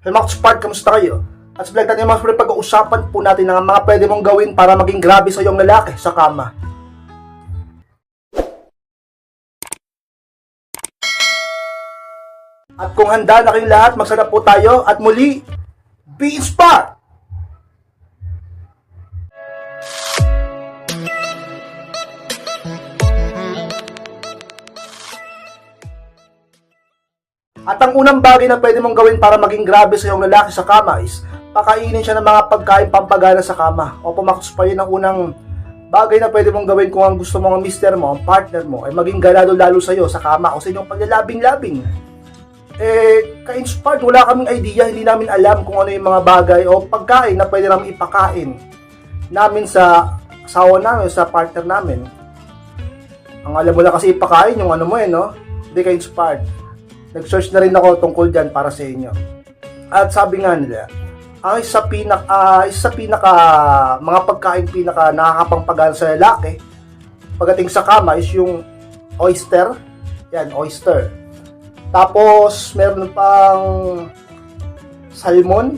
Hey Max Spark, kamusta kayo? At sa vlog natin mga friend, pag-uusapan po natin ang mga pwede mong gawin para maging grabe sa iyong lalaki sa kama. At kung handa na kayong lahat, magsarap po tayo at muli, be inspired! At ang unang bagay na pwede mong gawin para maging grabe sa iyong lalaki sa kama is pakainin siya ng mga pagkain pampagana sa kama. O pumakus pa yun ang unang bagay na pwede mong gawin kung ang gusto mo ang mister mo, ang partner mo, ay maging ganado lalo sa iyo sa kama o sa inyong paglalabing-labing. Ka-inspired, wala kaming idea, hindi namin alam kung ano yung mga bagay o pagkain na pwede namin ipakain namin sa asawa namin, sa partner namin. Ang alam mo na kasi ipakain yung ano mo no? Hindi ka-inspired. Nag-search na rin ako tungkol dyan para sa inyo. At sabi nga nila, ang isa pinaka mga pagkain pinaka nakakapampagana sa lalaki pagdating sa kama is yung oyster. Yan, oyster. Tapos meron pang salmon.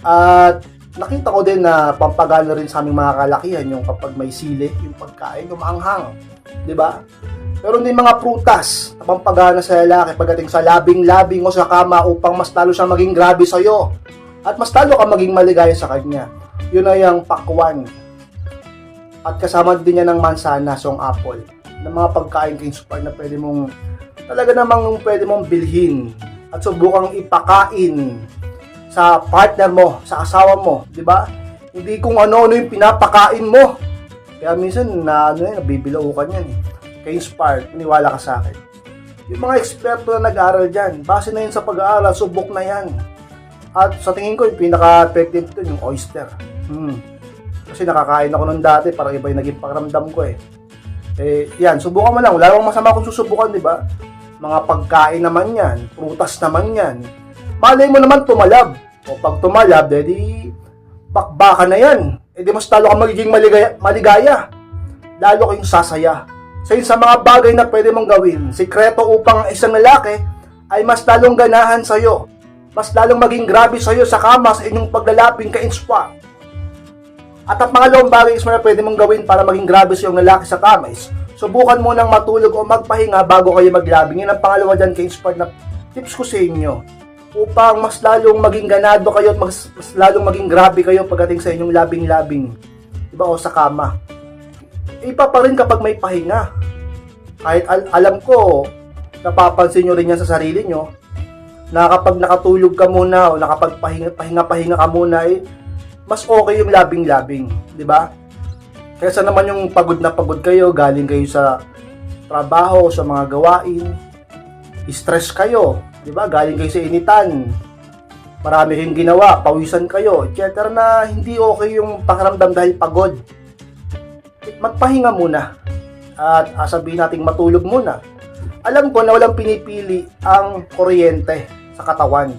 At nakita ko din na pampagana rin sa aming mga kalakihan yung kapag may sili, yung pagkain, yung maanghang. 'Di ba? Pero din mga prutas na pampagana sa lalaki pagdating sa labing-labing o sa kama upang mas lalo siyang maging grabe sa iyo at mas lalo ka maging maligaya sa kanya. Yun ay ang pakwan. At kasama din niya ng mansanas o apple na mga pagkain ka-inspired na pwede mong talaga namang pwede mong bilhin at subukang ipakain sa partner mo, sa asawa mo, di ba? Hindi kung ano-ano yung pinapakain mo. Kaya minsan nabibilao ka niyan ka-inspired, maniwala ka sa akin. Yung mga eksperto na nag-aaral dyan, base na yun sa pag-aaral, subok na yan. At sa tingin ko, yung pinaka-effective ito, yung oyster. Kasi nakakain ako nun dati, parang iba yung naging pakiramdam ko yan, subukan mo lang. Wala namang masama kung susubukan, di ba? Mga pagkain naman yan, prutas naman yan. Malay mo naman tumalab. O pag tumalab, edi bakbaka na yan. Edi mas talo ka magiging maligaya. Lalo kayong sasaya. So yun sa mga bagay na pwede mong gawin, sikreto upang isang lalaki ay mas lalong ganahan sa'yo, mas lalong maging grabe sa'yo sa kama sa inyong paglalaping ka-inspire. At ang pangalawang bagay na pwede mong gawin para maging grabe sa iyong lalaki sa kama is subukan mo nang matulog o magpahinga bago kayo maglabing. Yan ang pangalawa dyan ka-inspire na tips ko sa inyo upang mas lalong maging ganado kayo at mas lalong maging grabe kayo pagdating sa inyong labing-labing, diba, o sa kama. Iba pa rin kapag may pahinga. Kahit alam ko, napapansin nyo rin yan sa sarili nyo, na kapag nakatulog ka muna o nakapagpahinga ka muna, mas okay yung labing-labing, di ba? Kaysa naman yung pagod na pagod kayo, galing kayo sa trabaho, sa mga gawain, stress kayo, di ba? Galing kayo sa initan, marami kayong ginawa, pawisan kayo, etc. na hindi okay yung pakiramdam dahil pagod. Magpahinga muna at sabihin nating matulog muna. Alam ko na walang pinipili ang kuryente sa katawan.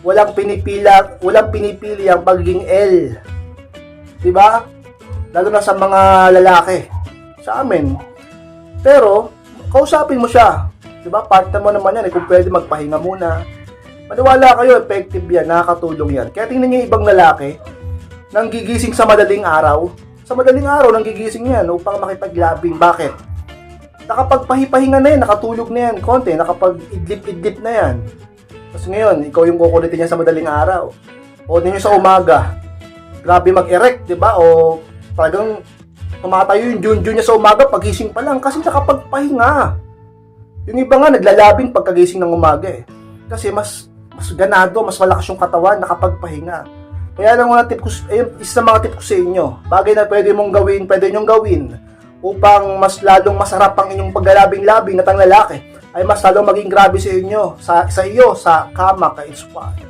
Walang pinipili ang pagiging L. 'Di ba? Lalo na sa mga lalaki. Sa amin. Pero kausapin mo siya. 'Di ba? Partner mo naman 'yan, kung pwede magpahinga muna. Maniwala kayo, effective 'yan, nakakatulong 'yan. Kaya tingnan niyo yung ibang lalaki nang gigising sa madaling araw. Sa madaling araw, nang gigising yan upang makipaglabing. Bakit? Nakapagpahipahinga na yan, nakatulog na yan, konti, nakapag-idlip-idlip na yan. Tapos ngayon, ikaw yung kukulitin niya sa madaling araw. O ninyo sa umaga, grabe mag-erect, di ba? O talagang tumatayo yung junjun niya sa umaga, pagising pa lang, kasi nakapagpahinga. Yung iba nga, naglalabing pagkagising ng umaga Kasi mas ganado, mas malakas yung katawan, nakapagpahinga. Kaya lang mga tip ko, isa sa mga tip ko sa inyo, bagay na pwede nyong gawin upang mas lalong masarap ang inyong paglalabing-labing na tang lalaki ay mas lalong maging grabe sa inyo, sa iyo, sa kama, ka-inspire.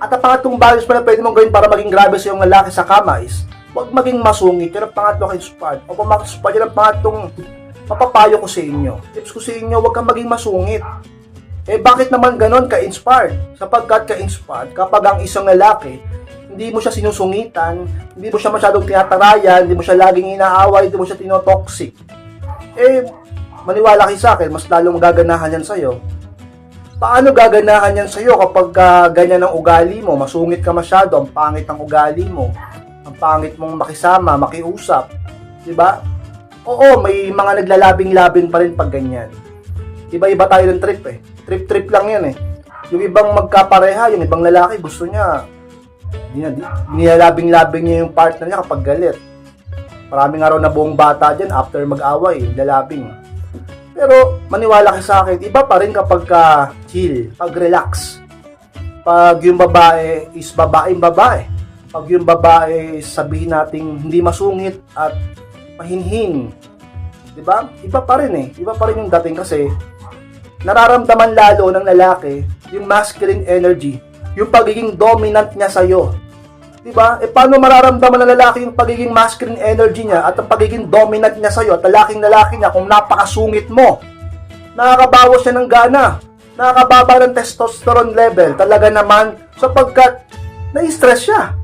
At ang pangatlong bagay na pwede mong gawin para maging grabe sa iyong lalaki sa kama is huwag maging masungit. Yan ang pangatlo ka-inspire. O pumak-inspire, yan ang pangatlong mapapayo ko sa inyo. Tips ko sa inyo, huwag kang maging masungit. Bakit naman ganon ka-inspired? Sapagkat ka-inspired, kapag ang isang lalaki, hindi mo siya sinusungitan, hindi mo siya masyadong tinatarayan, hindi mo siya laging inaaway, hindi mo siya tinotoxic. Maniwala kayo sa akin, mas lalong magaganahan yan sa'yo. Paano gaganahan yan sa'yo kapag ganyan ang ugali mo? Masungit ka masyado, ang pangit ang ugali mo. Ang pangit mong makisama, makiusap. Diba? Oo, may mga naglalabing-labing pa rin pag ganyan. Iba-iba tayo ng trip eh. Trip-trip lang yan eh. Yung ibang magkapareha, yung ibang lalaki, gusto niya, nilalabing-labing niya yung partner niya kapag galit. Maraming araw na buong bata dyan, after mag-away, lalabing. Pero, maniwala ka sa akin, iba pa rin kapag chill, pag relax. Pag yung babae is babaeng babae. Pag yung babae, sabihin nating hindi masungit at mahinhin. Diba? Iba pa rin eh. Iba pa rin yung dating kasi nararamdaman lalo ng lalaki yung masculine energy, yung pagiging dominant niya sa'yo. Diba? E paano mararamdaman ng lalaki yung pagiging masculine energy niya at ang pagiging dominant niya sa'yo at lalaki niya kung napakasungit mo? Nakakabawas siya ng gana. Nakakababa ng testosterone level. Talaga naman sapagkat nai-stress siya.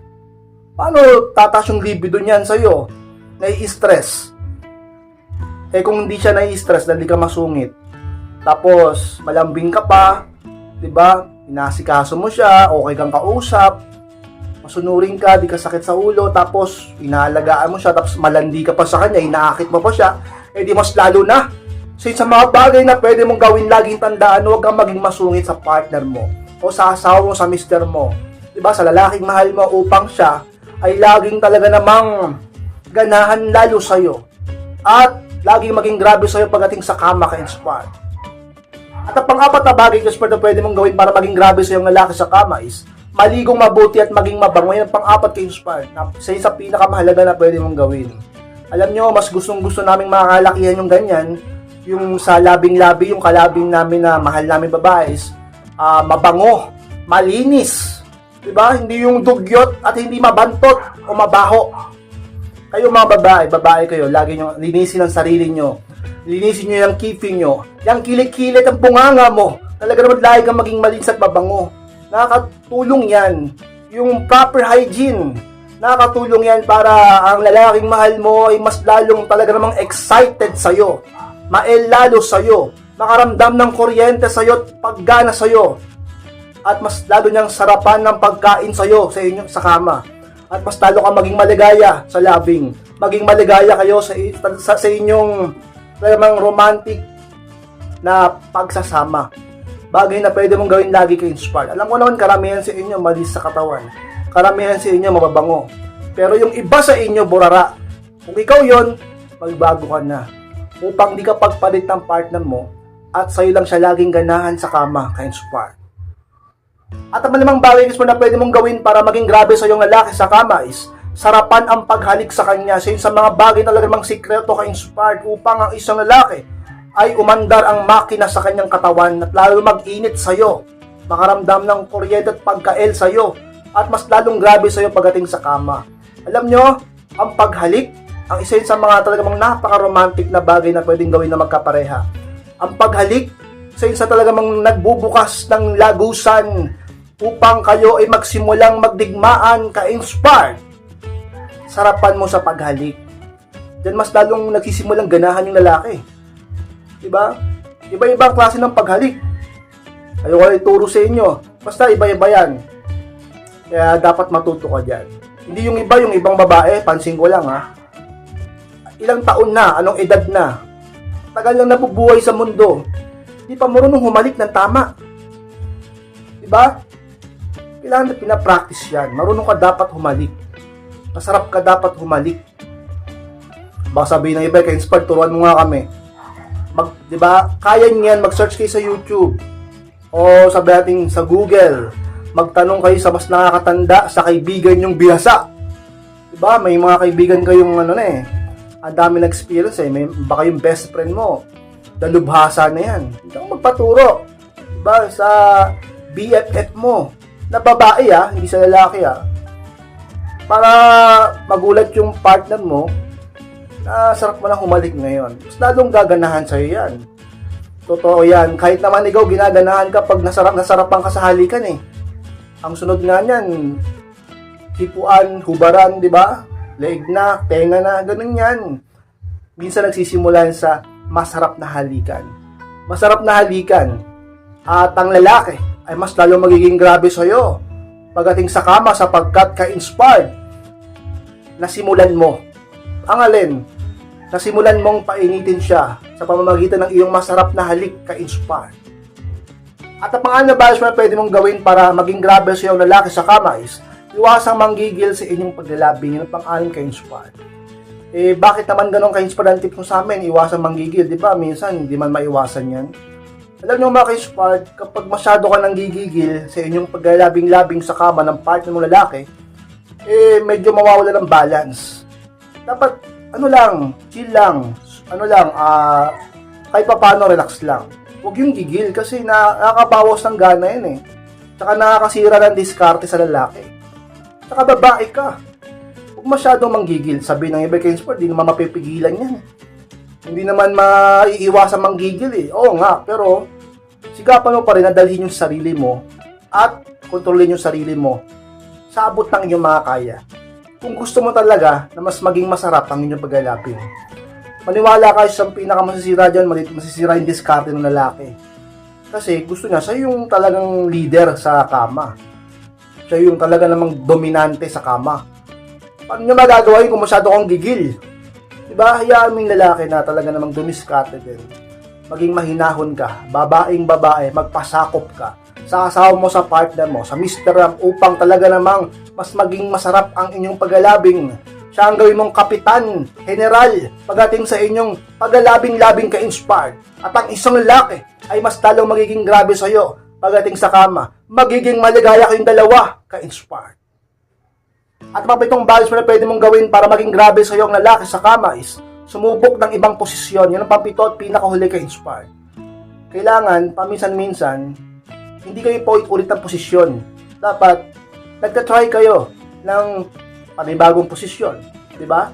Paano tataas yung libido niyan sa'yo? Nai-stress. Eh kung hindi siya nai-stress dahil di ka masungit, tapos malambing ka pa, 'di ba? Inasikaso mo siya, okay kang kausap, masunurin ka, di ka sakit sa ulo, tapos inaalagaan mo siya, tapos malandi ka pa sa kanya, inaakit mo pa siya, eh di mas lalo na. Sa mga bagay na pwede mong gawin, laging tandaan, huwag kang maging masungit sa partner mo o sa asawa mo, sa mister mo. 'Di ba? Sa lalaking mahal mo upang siya ay laging talaga namang ganahan lalo sa'yo. At laging maging grabe sa'yo pagdating sa kama ka-inspire. At ang pang-apat na bagay na pwede mong gawin para maging grabe sa iyong lalaki sa kama is maligong mabuti at maging mabango. Yan ang pang-apat kay Inspire. Isa sa pinakamahalaga na pwede mong gawin. Alam nyo, mas gustong-gusto naming mga kalakihan yung ganyan. Yung sa labing-labi, yung kalabing namin na mahal namin babae is mabango, malinis. Diba? Hindi yung dugyot at hindi mabantot o mabaho. Kayo mga babae kayo, lagi nyo linisin ang sarili nyo. Linisin nyo yung keeping nyo. Yung kilik-kilit ang bunganga mo. Talaga naman lagi kang maging malinis at mabango. Nakakatulong yan. Yung proper hygiene. Nakakatulong yan para ang lalaking mahal mo ay mas lalong talaga namang excited sa'yo. Mael lalo sa'yo. Makaramdam ng kuryente sa'yo at paggana sa'yo. At mas lalo niyang sarapan ng pagkain sa'yo sa inyo sa kama. At mas lalo kang maging maligaya sa loving. Maging maligaya kayo sa inyong talagang romantic na pagsasama. Bagay na pwede mong gawin lagi kay Inspire. Alam ko naman karamihan sa inyo malis sa katawan. Karamihan sa inyo mababango. Pero yung iba sa inyo burara. Kung ikaw yon, magbago ka na. Upang di ka pagpalit ng partner mo at sa'yo lang siya laging ganahan sa kama kay Inspire. At ang malamang bagay na pwede mong gawin para maging grabe sa iyong lalaki sa kama is sarapan ang paghalik sa kanya sa mga bagay na talagang sikreto ka-inspired upang ang isang lalaki ay umandar ang makina sa kanyang katawan at lalo mag-init sa'yo, makaramdam ng kuryente at pagkael sa'yo at mas lalong grabe sa'yo pagdating sa kama. Alam nyo, ang paghalik, ang isa sa mga talagang napaka-romantic na bagay na pwedeng gawin na magkapareha. Ang paghalik, isa sa talagang nagbubukas ng lagusan upang kayo ay magsimulang magdigmaan ka-inspired. Sarapan mo sa paghalik. Diyan mas lalong nagsisimulang ganahan yung lalaki. Diba? Iba-ibang klase ng paghalik. Ayoko ituro sa inyo. Basta iba-iba yan. Kaya dapat matuto ka dyan. Hindi yung iba, yung ibang babae, pansin ko lang ha. Ilang taon na, anong edad na. Tagal lang nabubuhay sa mundo. Hindi pa marunong humalik ng tama. Diba? Kailangan na pinapractice yan. Marunong ka dapat humalik. Masarap ka dapat humalik. Baka sabihin ng iba, ka-inspired, turuan mo nga kami. Diba? Kaya nyo yan, mag-search kayo sa YouTube. O sabi natin sa Google. Magtanong kayo sa mas nakakatanda sa kaibigan yung bihasa. Diba? May mga kaibigan kayong ang dami na experience eh. Baka yung best friend mo. Dalubhasa na yan. Hindi kang magpaturo. Diba? Sa BFF mo. Na babae hindi sa lalaki para magulat yung partner mo na sarap mo lang humalik ngayon. Mas lalong gaganahan sa'yo yan. Totoo yan. Kahit naman ikaw ginaganahan ka pag nasarapan ka sa halikan eh. Ang sunod nga niyan, hipuan, hubaran, di ba? Leeg na, tenga na, ganun yan. Minsan nagsisimulan sa masarap na halikan. Masarap na halikan. At ang lalaki ay mas lalo magiging grabe sa'yo pagdating sa kama sapagkat ka-inspired nasimulan mo. Ang alin? Nasimulan mong painitin siya sa pamamagitan ng iyong masarap na halik ka-inspired. At ang pangalan na bias na pwede mong gawin para maging grabe sa iyong lalaki sa kama is iwasang manggigil sa inyong paglalabing. Yun ang pang-anim ka-inspired. Bakit naman ganun ka-inspired ang tip mo sa amin? Iwasang manggigil, di ba? Minsan, hindi man maiwasan yan. Alam nyo mga ka-inspired, kapag masyado ka nang gigigil sa inyong paglalabing-labing sa kama ng partner mong lalaki, medyo mawawala ng balance. Dapat, chill lang, kahit pa paano, relax lang. Huwag yung gigil kasi nakakabawas ng gana yun eh. Tsaka nakakasira ng diskarte sa lalaki. Tsaka babae ka. Huwag masyadong manggigil. Sabi ng iba kayo, hindi naman mapipigilan yan. Hindi naman maiiwasan manggigil eh. Oo nga, pero sigapan mo pa rin na dalhin yung sarili mo at kontrolin yung sarili mo sa abot ng inyong makakaya. Kung gusto mo talaga na mas maging masarap ang inyong paglalapin, maniwala ka sa pinakamasisira dyan, masisira yung diskarte ng lalaki. Kasi gusto niya, siya yung talagang leader sa kama. Siya yung talaga namang dominante sa kama. Paano niya magagawa yun kung masyado kang gigil? Diba? Hayaan mo yung lalaki na talaga namang dumiskarte din. Maging mahinahon ka, babaeng babae, magpasakop ka sa asawa mo, sa partner mo, sa Mr. Ram, upang talaga namang mas maging masarap ang inyong paglalabing. Siya ang gawin mong kapitan, general, pagdating sa inyong paglalabing-labing ka-inspired. At ang isang lalaki ay mas talong magiging grabe sa iyo pagdating sa kama. Magiging maligaya kayong dalawa ka-inspired. At mapitong values na pwede mong gawin para maging grabe sa iyo ang lalaki sa kama is sumubok ng ibang posisyon. Yan ang pampito at pinakahuli ka-inspired. Kailangan, paminsan-minsan, hindi kayo paulit-ulit ng posisyon. Dapat, nagka-try kayo ng panibagong posisyon, di ba?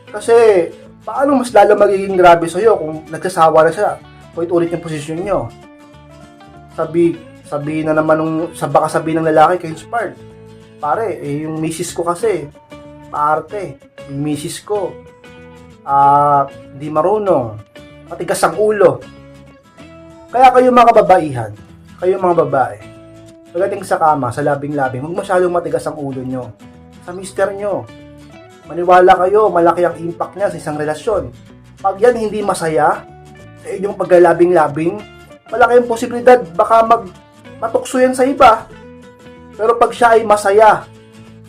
Kasi paano mas lalo magiging grabe sa iyo kung nagsasawa na siya, ulit-ulit yung posisyon niyo. Sabi na naman baka sabihin ng lalaki kay inspired. Pare, yung misis ko kasi paarte. Yung misis ko di marunong, matigas ang ulo. Kaya kayo mga kababaihan, kayo mga babae, pagdating sa kama, sa labing-labing, huwag masyadong matigas ang ulo nyo sa mister nyo. Maniwala kayo, malaki ang impact niya sa isang relasyon. Pag yan hindi masaya sa inyong paglalabing-labing, malaki ang posibilidad baka matukso yan sa iba. Pero pag siya ay masaya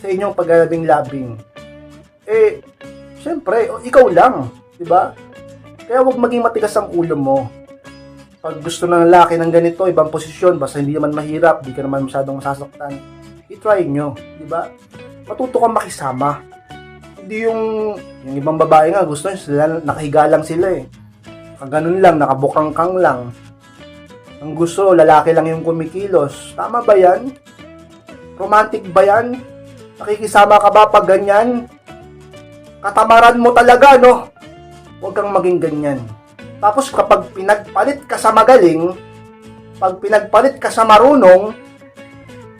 sa inyong paglalabing-labing, syempre, ikaw lang, di ba? Kaya huwag maging matigas ang ulo mo. Pag gusto ng lalaki ng ganito, ibang posisyon, basta hindi naman mahirap, di ka naman masyadong masasaktan, i-try nyo, di ba? Matuto kang makisama. Hindi yung ibang babae nga, gusto nyo sila, nakahiga lang sila eh. Ganun lang, nakabukangkang lang. Ang gusto, lalaki lang yung kumikilos. Tama ba yan? Romantic ba yan? Nakikisama ka ba pag ganyan? Katamaran mo talaga, no? Huwag kang maging ganyan. Tapos kapag pinagpalit ka sa magaling, pag pinagpalit ka sa marunong,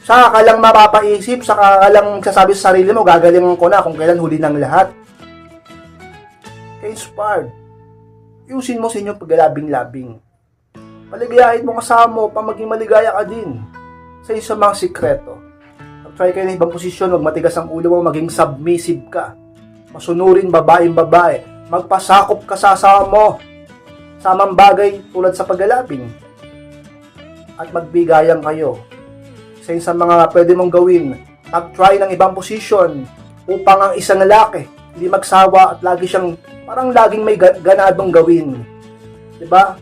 saka ka lang mapapaisip, saka ka lang sasabi sa sarili mo, gagalingan ko na kung kailan huli ng lahat. Inspired. Yusin mo sa inyong paglalabing-labing. Paligayahin mo kasama mo, pa maging maligaya ka din. Sa isang mga sikreto. Pag-try kayo ng ibang posisyon, huwag matigas ang ulo mo, maging submissive ka. Masunurin babaeng-babae. Magpasakop ka sa asawa mo. Samang bagay tulad sa paglalabing. At magbigayan kayo. Sa isang mga pwede mong gawin, mag-try ng ibang posisyon upang ang isang lalaki hindi magsawa at lagi siyang parang laging may ganadong gawin. 'Di ba?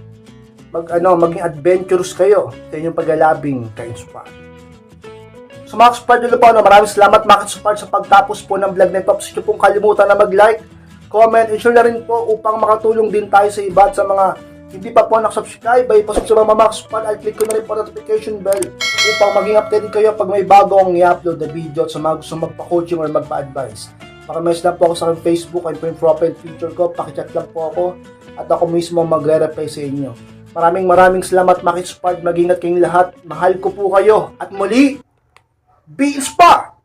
Maging adventurous kayo sa inyong paglalabing ka-inspire. So mga ka-inspire nyo po, maraming salamat mga ka-inspire sa pagtapos po ng vlog na ito. Please nyo pong kalimutan na mag-like, comment, and share na rin po upang makatulong din tayo sa iba at sa mga hindi pa po nakasubscribe. Ay pasubscribe mga ka-inspire at click ko na rin po notification bell upang maging updated kayo pag may bagong i-upload na video at sa mga gusto magpa-coaching or magpa-advise. Pakimessage lang po ako sa aking Facebook at yung profile picture ko. Pakichat lang po ako at ako mismo magre-reply sa inyo. Maraming salamat mga ka-inspire. Mag-ingat kayong lahat. Mahal ko po kayo. At muli, be inspired!